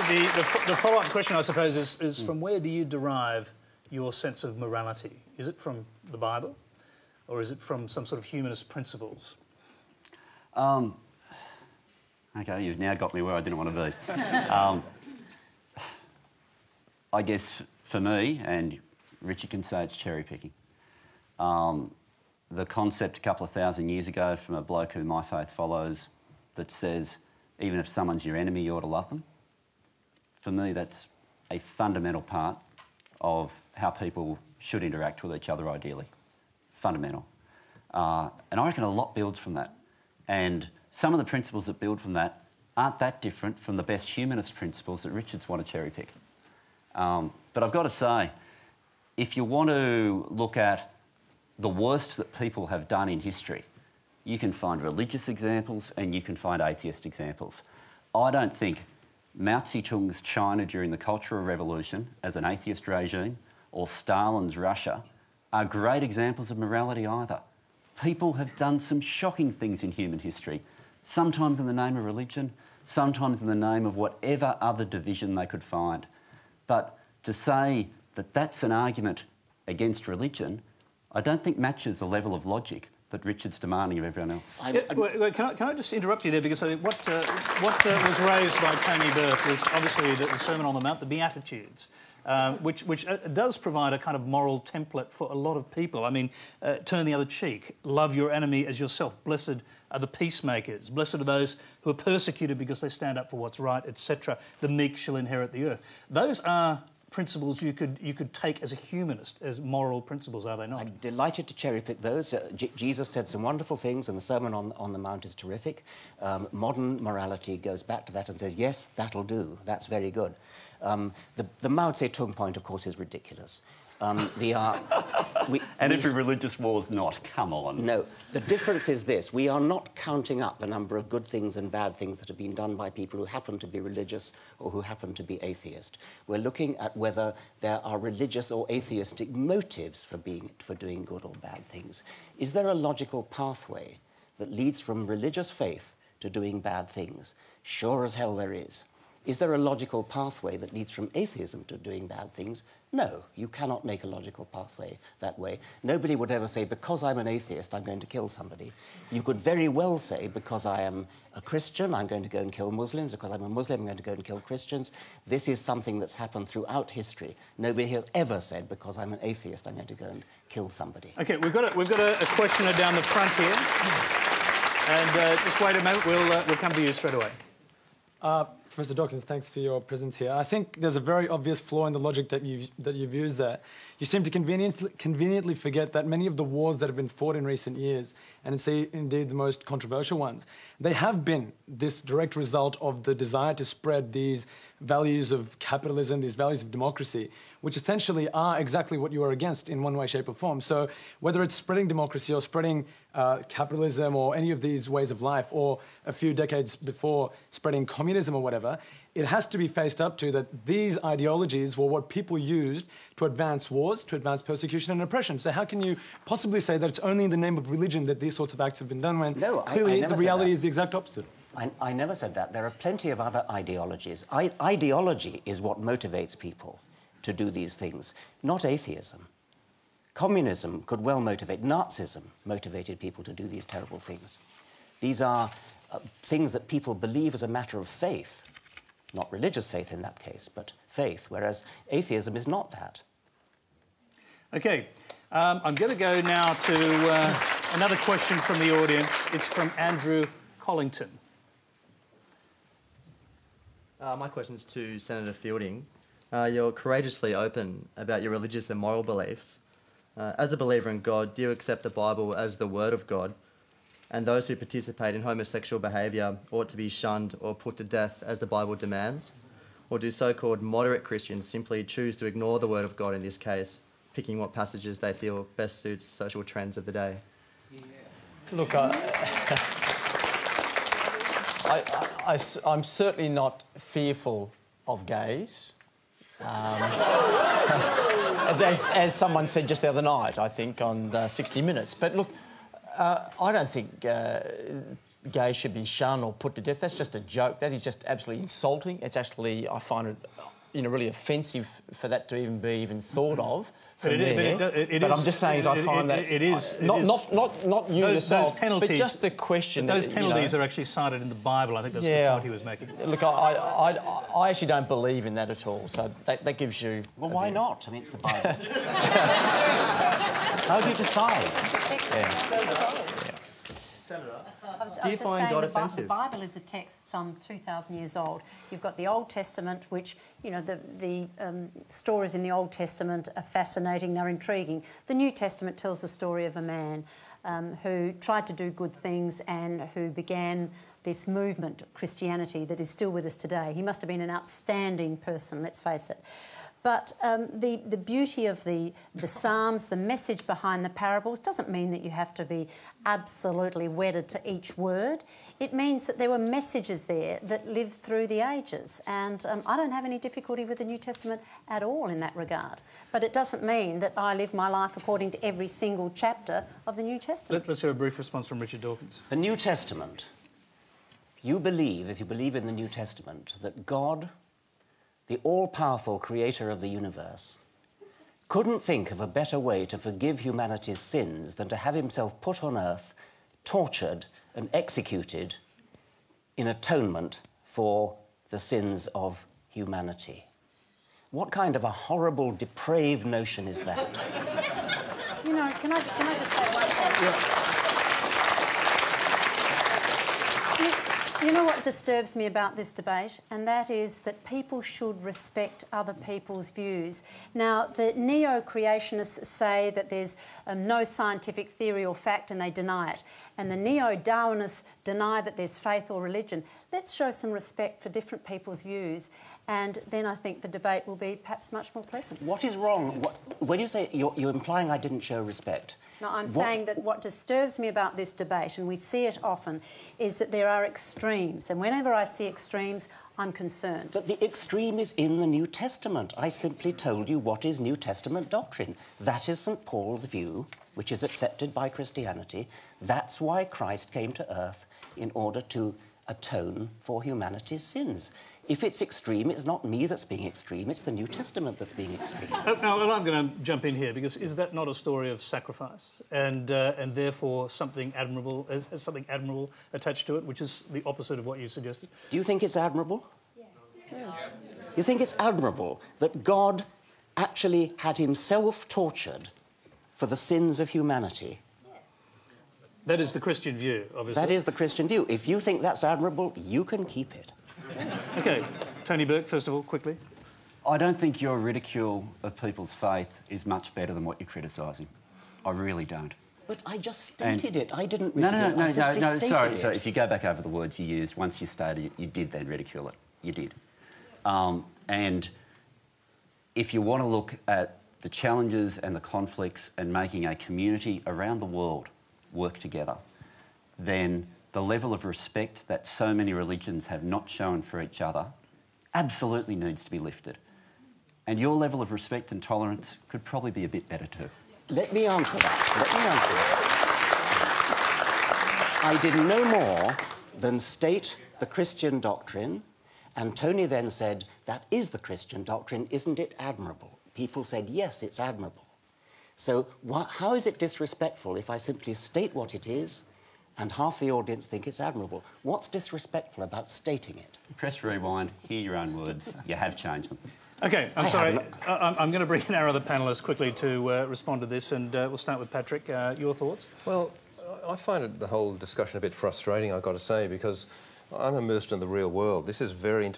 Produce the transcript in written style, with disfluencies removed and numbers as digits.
the follow-up question, I suppose, is from where do you derive your sense of morality? Is it from the Bible, or is it from some sort of humanist principles? OK, you've now got me where I didn't want to be. I guess for me, and Richard can say it's cherry-picking, the concept a couple of thousand years ago from a bloke who my faith follows that says, even if someone's your enemy, you ought to love them. For me, that's a fundamental part of how people should interact with each other, ideally. Fundamental. And I reckon a lot builds from that. And some of the principles that build from that aren't that different from the best humanist principles that Richards want to cherry-pick. But I've got to say, if you want to look at the worst that people have done in history, you can find religious examples and you can find atheist examples. I don't think Mao Zedong's China during the Cultural Revolution as an atheist regime or Stalin's Russia are great examples of morality either. People have done some shocking things in human history, sometimes in the name of religion, sometimes in the name of whatever other division they could find. But to say that that's an argument against religion, I don't think matches the level of logic that Richard's demanding of everyone else. Can I just interrupt you there, because I think what was raised by Tony Burke was obviously the Sermon on the Mount, the Beatitudes, which does provide a kind of moral template for a lot of people. I mean, turn the other cheek, love your enemy as yourself, blessed are the peacemakers, blessed are those who are persecuted because they stand up for what's right, etc. The meek shall inherit the earth. Those are principles you could take as a humanist, as moral principles, are they not? I'm delighted to cherry-pick those. Jesus said some wonderful things, and the Sermon on the Mount is terrific. Modern morality goes back to that and says, yes, that'll do, that's very good. The Mao Zedong point, of course, is ridiculous. Every religious war's not, come on. No, the difference is this. We are not counting up the number of good things and bad things that have been done by people who happen to be religious or who happen to be atheist. We're looking at whether there are religious or atheistic motives for doing good or bad things. Is there a logical pathway that leads from religious faith to doing bad things? Sure as hell there is. Is there a logical pathway that leads from atheism to doing bad things? No, you cannot make a logical pathway that way. Nobody would ever say, because I'm an atheist, I'm going to kill somebody. You could very well say, because I am a Christian, I'm going to go and kill Muslims. Because I'm a Muslim, I'm going to go and kill Christians. This is something that's happened throughout history. Nobody has ever said, because I'm an atheist, I'm going to go and kill somebody. OK, we've got a questioner down the front here. And just wait a moment, we'll come to you straight away. Professor Dawkins, thanks for your presence here. I think there's a very obvious flaw in the logic that you've used there. You seem to conveniently forget that many of the wars that have been fought in recent years, and indeed the most controversial ones, they have been this direct result of the desire to spread these values of capitalism, these values of democracy, which essentially are exactly what you are against in one way, shape or form. So whether it's spreading democracy or spreading capitalism or any of these ways of life, or a few decades before spreading communism or whatever, it has to be faced up to that these ideologies were what people used to advance wars, to advance persecution and oppression. So how can you possibly say that it's only in the name of religion that these sorts of acts have been done when clearly the reality is the exact opposite? I never said that. There are plenty of other ideologies. Ideology is what motivates people to do these things, not atheism. Communism could well motivate. Nazism motivated people to do these terrible things. These are things that people believe as a matter of faith, not religious faith in that case, but faith, whereas atheism is not that. OK, I'm going to go now to another question from the audience. It's from Andrew Collington. My question is to Senator Fielding. You're courageously open about your religious and moral beliefs. As a believer in God, do you accept the Bible as the Word of God? And those who participate in homosexual behaviour ought to be shunned or put to death as the Bible demands? Or do so-called moderate Christians simply choose to ignore the Word of God in this case, picking what passages they feel best suits social trends of the day? Look, I'm certainly not fearful of gays. As someone said just the other night, I think, on 60 Minutes. But look, I don't think gays should be shunned or put to death. That's just a joke. That is just absolutely insulting. It's actually, I find it, really offensive for that to even be thought of. But I'm just saying, I find that it is not you yourself, those penalties, but just the question. Those penalties are actually cited in the Bible. I think that's the point he was making. Look, I actually don't believe in that at all. So that gives you. Well, why not? I mean, it's the Bible. How do you decide? Do you find God offensive? The Bible is a text some 2,000 years old. You've got the Old Testament, which, the stories in the Old Testament are fascinating, they're intriguing. The New Testament tells the story of a man who tried to do good things and who began this movement, Christianity, that is still with us today. He must have been an outstanding person, let's face it. But the beauty of the Psalms, the message behind the parables, doesn't mean that you have to be absolutely wedded to each word. It means that there were messages there that lived through the ages. And I don't have any difficulty with the New Testament at all in that regard. But it doesn't mean that I live my life according to every single chapter of the New Testament. Let's hear a brief response from Richard Dawkins. The New Testament. You believe, if you believe in the New Testament, that God, the all-powerful creator of the universe, couldn't think of a better way to forgive humanity's sins than to have himself put on earth, tortured and executed in atonement for the sins of humanity. What kind of a horrible, depraved notion is that? Can I just say one thing? Yeah. You know what disturbs me about this debate? And that is that people should respect other people's views. Now, the neo-creationists say that there's no scientific theory or fact and they deny it. And the neo-Darwinists deny that there's faith or religion. Let's show some respect for different people's views, and then I think the debate will be perhaps much more pleasant. What is wrong? When you say you're implying I didn't show respect. No, I'm saying that what disturbs me about this debate, and we see it often, is that there are extremes. And whenever I see extremes, I'm concerned. But the extreme is in the New Testament. I simply told you what is New Testament doctrine. That is St. Paul's view, which is accepted by Christianity. That's why Christ came to earth, in order to atone for humanity's sins. If it's extreme, it's not me that's being extreme, it's the New Testament that's being extreme. Now, I'm going to jump in here, because is that not a story of sacrifice and therefore something admirable, has something admirable attached to it, which is the opposite of what you suggested? Do you think it's admirable? Yes. Yeah. You think it's admirable that God actually had himself tortured for the sins of humanity? That is the Christian view, obviously. That is the Christian view. If you think that's admirable, you can keep it. OK. Tony Burke, first of all, quickly. I don't think your ridicule of people's faith is much better than what you're criticising. I really don't. But I just stated it. I didn't No, ridicule no, it. sorry. If you go back over the words you used, once you stated it, you did then ridicule it. You did. And if you want to look at the challenges and the conflicts and making a community around the world work together, then the level of respect that so many religions have not shown for each other absolutely needs to be lifted. And your level of respect and tolerance could probably be a bit better too. Let me answer that. I did no more than state the Christian doctrine, and Tony then said, that is the Christian doctrine, isn't it admirable? People said, yes, it's admirable. So how is it disrespectful if I simply state what it is and half the audience think it's admirable? What's disrespectful about stating it? Press rewind, hear your own words. You have changed them. OK, I'm sorry. I'm going to bring in our other panellists quickly to respond to this, and we'll start with Patrick. Your thoughts? Well, I find the whole discussion a bit frustrating, I've got to say, because I'm immersed in the real world. This is very